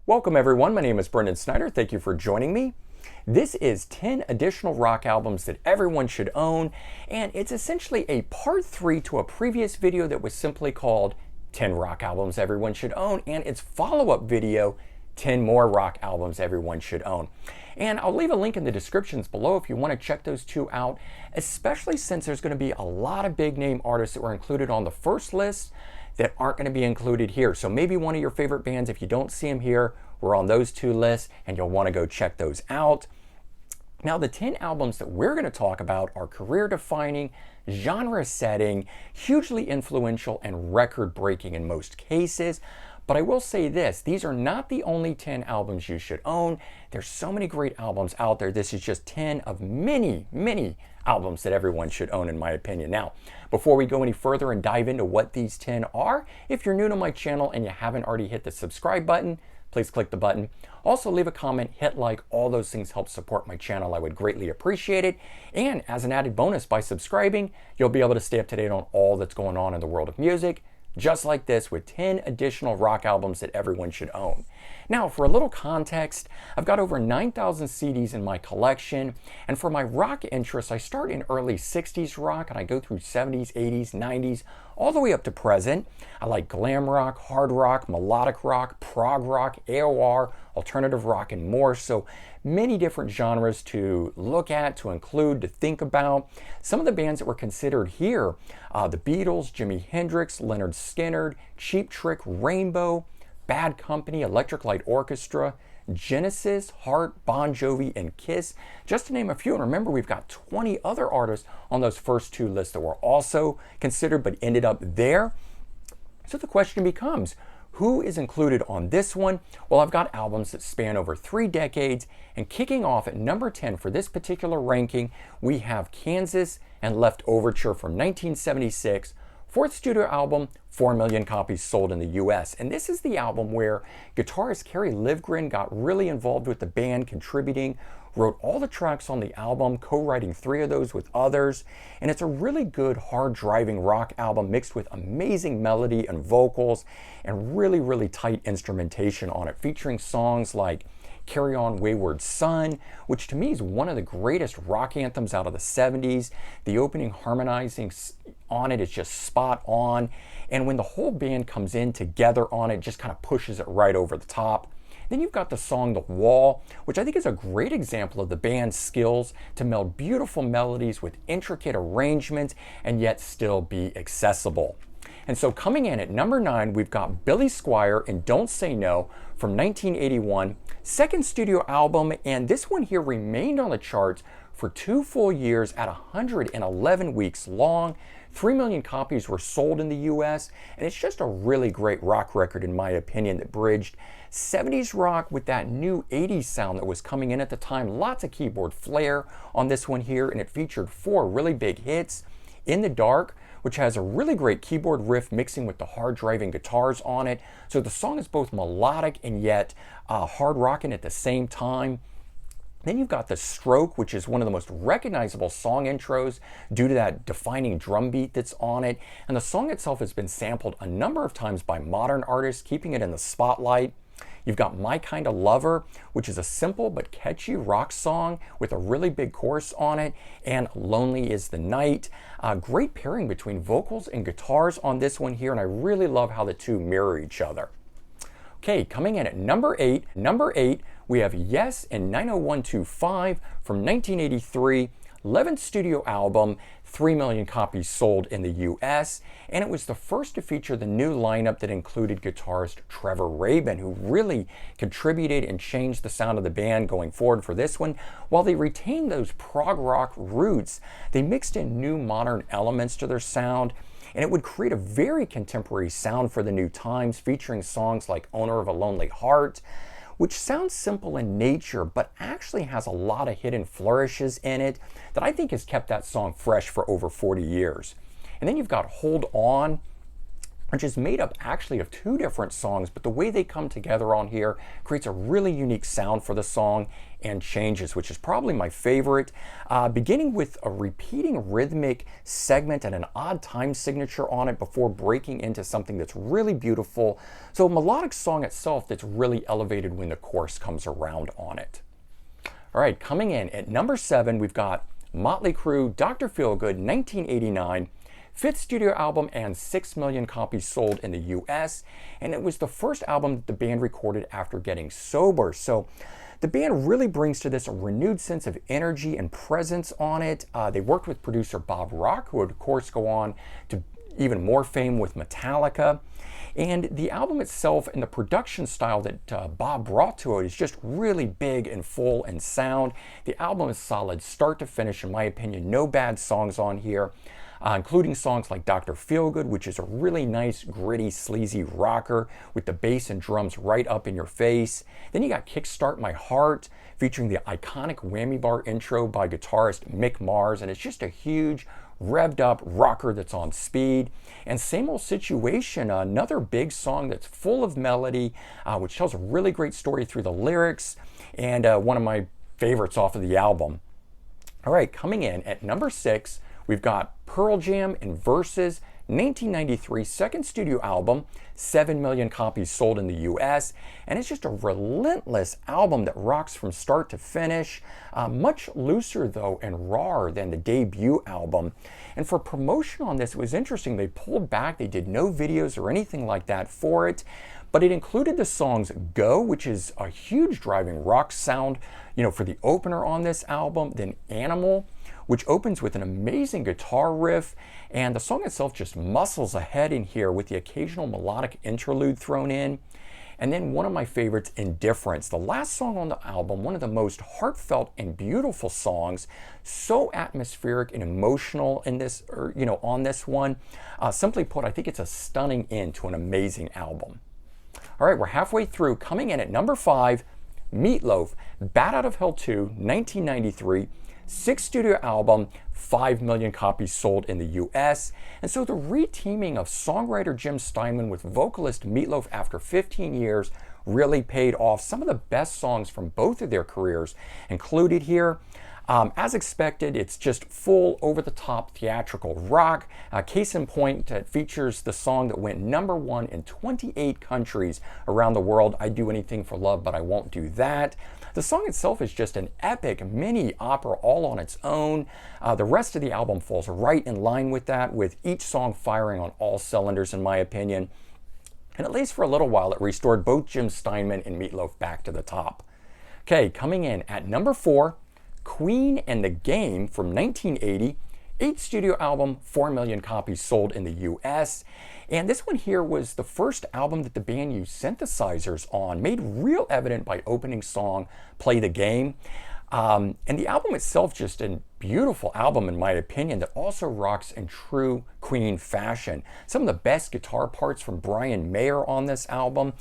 Welcome everyone, my name is Brendan Snyder. Thank you for joining me. This is 10 additional rock albums that everyone should own, and it's essentially a part 3 to a previous video that was simply called 10 rock albums everyone should own, and its follow-up video, 10 more rock albums everyone should own. And I'll leave a link in the descriptions below if you want to check those two out, especially since there's going to be a lot of big name artists that were included on the first list that aren't going to be included here. So maybe one of your favorite bands, if you don't see them here, we're on those two lists and you'll want to go check those out. Now, the 10 albums that we're going to talk about are career-defining, genre-setting, hugely influential, and record-breaking in most cases. But I will say this, these are not the only 10 albums you should own. There's so many great albums out there. This is just 10 of many, many albums that everyone should own, in my opinion. Now, before we go any further and dive into what these 10 are, if you're new to my channel and you haven't already hit the subscribe button, please click the button. Also, leave a comment, hit like, all those things help support my channel. I would greatly appreciate it. And as an added bonus, by subscribing, you'll be able to stay up to date on all that's going on in the world of music, just like this, with 10 additional rock albums that everyone should own. Now, for a little context, I've got over 9,000 CDs in my collection, and for my rock interests, I start in early 60s rock, and I go through 70s, 80s, 90s, all the way up to present. I like glam rock, hard rock, melodic rock, prog rock, AOR, alternative rock, and more. So many different genres to look at, to include, to think about. Some of the bands that were considered here, the Beatles, Jimi Hendrix, Leonard Skinner, Cheap Trick, Rainbow, Bad Company, Electric Light Orchestra, Genesis, Heart, Bon Jovi, and Kiss, just to name a few. And remember, we've got 20 other artists on those first two lists that were also considered but ended up there. So the question becomes, who is included on this one? Well, I've got albums that span over 3 decades, and kicking off at number 10 for this particular ranking, we have Kansas and Leftoverture from 1976, fourth studio album, 4 million copies sold in the US. And this is the album where guitarist Kerry Livgren got really involved with the band, contributing, wrote all the tracks on the album, co-writing 3 of those with others. And it's a really good, hard-driving rock album mixed with amazing melody and vocals and really, really tight instrumentation on it, featuring songs like Carry On Wayward Son, which to me is one of the greatest rock anthems out of the 70s. The opening harmonizing on it is just spot on. And when the whole band comes in together on it, just kind of pushes it right over the top. Then you've got the song The Wall, which I think is a great example of the band's skills to meld beautiful melodies with intricate arrangements and yet still be accessible. And so coming in at number 9, we've got Billy Squire and Don't Say No from 1981, second studio album, and this one here remained on the charts for 2 full years at 111 weeks long. 3 million copies were sold in the US, and it's just a really great rock record, in my opinion, that bridged 70s rock with that new 80s sound that was coming in at the time. Lots of keyboard flair on this one here, and it featured 4 really big hits. In the Dark, which has a really great keyboard riff mixing with the hard-driving guitars on it. So the song is both melodic and yet hard rocking at the same time. Then you've got The Stroke, which is one of the most recognizable song intros due to that defining drum beat that's on it. And the song itself has been sampled a number of times by modern artists, keeping it in the spotlight. You've got My Kind of Lover, which is a simple but catchy rock song with a really big chorus on it, and Lonely is the Night. Great pairing between vocals and guitars on this one here, and I really love how the two mirror each other. Okay, coming in at number 8, we have Yes and 90125 from 1983, 11th studio album, 3 million copies sold in the US, and it was the first to feature the new lineup that included guitarist Trevor Rabin, who really contributed and changed the sound of the band going forward for this one. While they retained those prog rock roots, they mixed in new modern elements to their sound, and it would create a very contemporary sound for the new times, featuring songs like Owner of a Lonely Heart, which sounds simple in nature, but actually has a lot of hidden flourishes in it that I think has kept that song fresh for over 40 years. And then you've got Hold On, which is made up actually of two different songs, but the way they come together on here creates a really unique sound for the song and changes, which is probably my favorite, beginning with a repeating rhythmic segment and an odd time signature on it before breaking into something that's really beautiful. So a melodic song itself that's really elevated when the chorus comes around on it. All right, coming in at number 7, we've got Motley Crue, Dr. Feelgood, 1989. Fifth studio album and 6 million copies sold in the US, and it was the first album that the band recorded after getting sober. So the band really brings to this a renewed sense of energy and presence on it. They worked with producer Bob Rock, who would of course go on to even more fame with Metallica. And the album itself and the production style that Bob brought to it is just really big and full and sound. The album is solid start to finish, in my opinion. No bad songs on here. Including songs like Dr. Feelgood, which is a really nice, gritty, sleazy rocker with the bass and drums right up in your face. Then you got Kickstart My Heart, featuring the iconic whammy bar intro by guitarist Mick Mars, and it's just a huge, revved up rocker that's on speed. And Same Old Situation, another big song that's full of melody, which tells a really great story through the lyrics, and one of my favorites off of the album. All right, coming in at number 6, we've got Pearl Jam and Versus, 1993, second studio album, 7 million copies sold in the US, and it's just a relentless album that rocks from start to finish, much looser though and rawer than the debut album. And for promotion on this, it was interesting. They pulled back, they did no videos or anything like that for it, but it included the songs Go, which is a huge driving rock sound, for the opener on this album, then Animal, which opens with an amazing guitar riff, and the song itself just muscles ahead in here with the occasional melodic interlude thrown in. And then one of my favorites, Indifference, the last song on the album, one of the most heartfelt and beautiful songs, so atmospheric and emotional in this, on this one. Simply put, I think it's a stunning end to an amazing album. All right, we're halfway through. Coming in at number 5, Meatloaf, Bat Out of Hell 2, 1993. Sixth studio album, 5 million copies sold in the US. And so the reteaming of songwriter Jim Steinman with vocalist Meatloaf after 15 years really paid off. Some of the best songs from both of their careers included here. As expected, it's just full over-the-top theatrical rock. Case in point, it features the song that went number 1 in 28 countries around the world, I'd Do Anything for Love, But I Won't Do That. The song itself is just an epic mini opera all on its own. The rest of the album falls right in line with that, with each song firing on all cylinders, in my opinion. And at least for a little while, it restored both Jim Steinman and Meatloaf back to the top. Okay, coming in at number 4, Queen and the Game from 1980, 8th studio album, 4 million copies sold in the US. And this one here was the first album that the band used synthesizers on, made real evident by opening song, Play the Game. And the album itself, just a beautiful album in my opinion, that also rocks in true Queen fashion. Some of the best guitar parts from Brian Mayer on this album.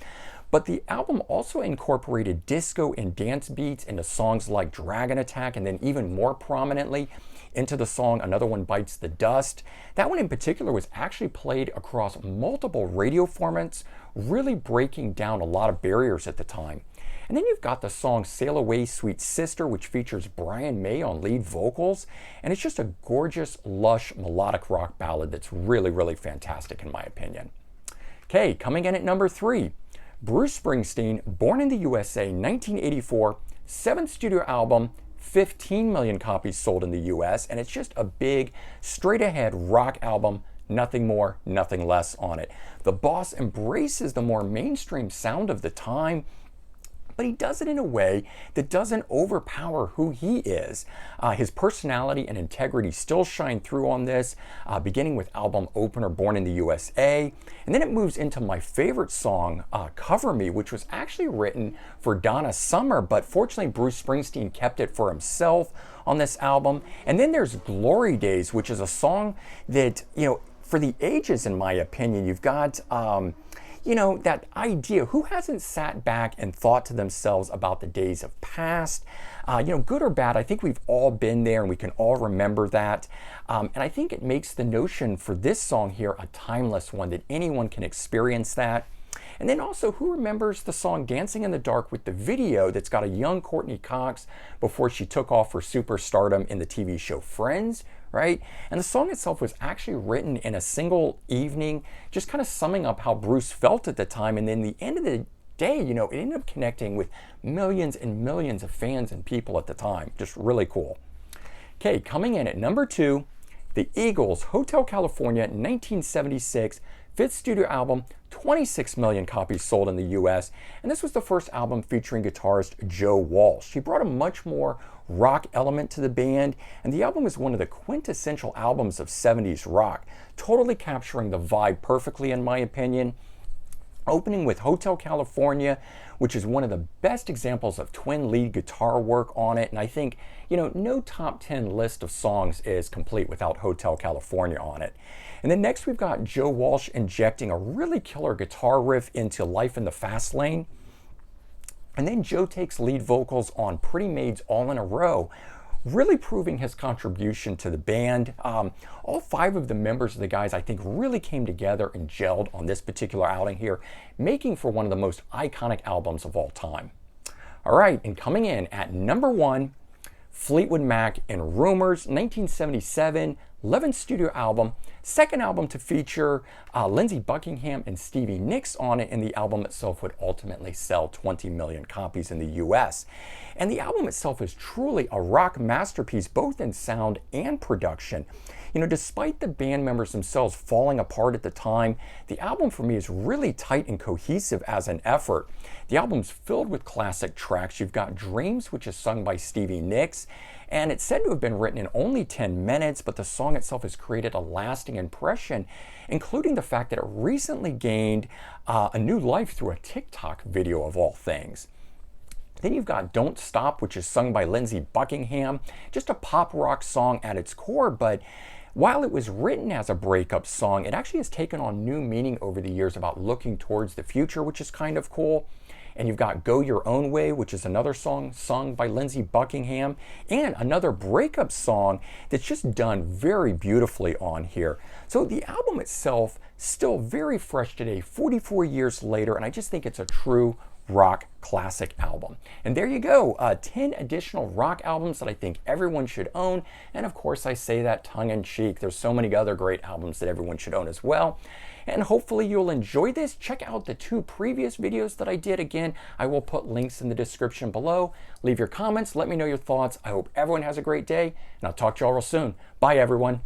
But the album also incorporated disco and dance beats into songs like Dragon Attack, and then even more prominently into the song Another One Bites the Dust. That one in particular was actually played across multiple radio formats, really breaking down a lot of barriers at the time. And then you've got the song Sail Away Sweet Sister, which features Brian May on lead vocals, and it's just a gorgeous, lush, melodic rock ballad that's really, really fantastic in my opinion. Okay, coming in at number 3, Bruce Springsteen, Born in the USA, 1984, 7th studio album, 15 million copies sold in the US, and it's just a big, straight-ahead rock album, nothing more, nothing less on it. The boss embraces the more mainstream sound of the time, but he does it in a way that doesn't overpower who he is. His personality and integrity still shine through on this, beginning with album opener Born in the USA. And then it moves into my favorite song, Cover Me, which was actually written for Donna Summer, but fortunately Bruce Springsteen kept it for himself on this album. And then there's Glory Days, which is a song that, for the ages, in my opinion. You've got that idea, who hasn't sat back and thought to themselves about the days of past? Good or bad, I think we've all been there and we can all remember that. And I think it makes the notion for this song here a timeless one, that anyone can experience that. And then also, who remembers the song Dancing in the Dark with the video that's got a young Courtney Cox before she took off for superstardom in the TV show Friends, right? And the song itself was actually written in a single evening, just kind of summing up how Bruce felt at the time. And then the end of the day, it ended up connecting with millions and millions of fans and people at the time. Just really cool. Okay, coming in at number 2, the Eagles, Hotel California, 1976, 5th studio album, 26 million copies sold in the US, and this was the first album featuring guitarist Joe Walsh. He brought a much more rock element to the band, and the album is one of the quintessential albums of 70s rock, totally capturing the vibe perfectly in my opinion. Opening with Hotel California, which is one of the best examples of twin lead guitar work on it, and I think, no top 10 list of songs is complete without Hotel California on it. And then next we've got Joe Walsh injecting a really killer guitar riff into Life in the Fast Lane. And then Joe takes lead vocals on Pretty Maids All in a Row, really proving his contribution to the band. All 5 of the members of the guys, I think, really came together and gelled on this particular outing here, making for one of the most iconic albums of all time. All right, and coming in at number 1, Fleetwood Mac and Rumors, 1977, 11th studio album, second album to feature Lindsey Buckingham and Stevie Nicks on it, and the album itself would ultimately sell 20 million copies in the US. And the album itself is truly a rock masterpiece, both in sound and production. Despite the band members themselves falling apart at the time, the album for me is really tight and cohesive as an effort. The album's filled with classic tracks. You've got Dreams, which is sung by Stevie Nicks, and it's said to have been written in only 10 minutes, but the song itself has created a lasting impression, including the fact that it recently gained a new life through a TikTok video of all things. Then you've got Don't Stop, which is sung by Lindsey Buckingham, just a pop rock song at its core, but while it was written as a breakup song, it actually has taken on new meaning over the years about looking towards the future, which is kind of cool. And you've got Go Your Own Way, which is another song sung by Lindsey Buckingham, and another breakup song that's just done very beautifully on here. So the album itself, still very fresh today, 44 years later, and I just think it's a true rock classic album. And there you go, 10 additional rock albums that I think everyone should own. And of course, I say that tongue-in-cheek. There's so many other great albums that everyone should own as well. And hopefully you'll enjoy this. Check out the 2 previous videos that I did. Again, I will put links in the description below. Leave your comments. Let me know your thoughts. I hope everyone has a great day, and I'll talk to you all real soon. Bye, everyone.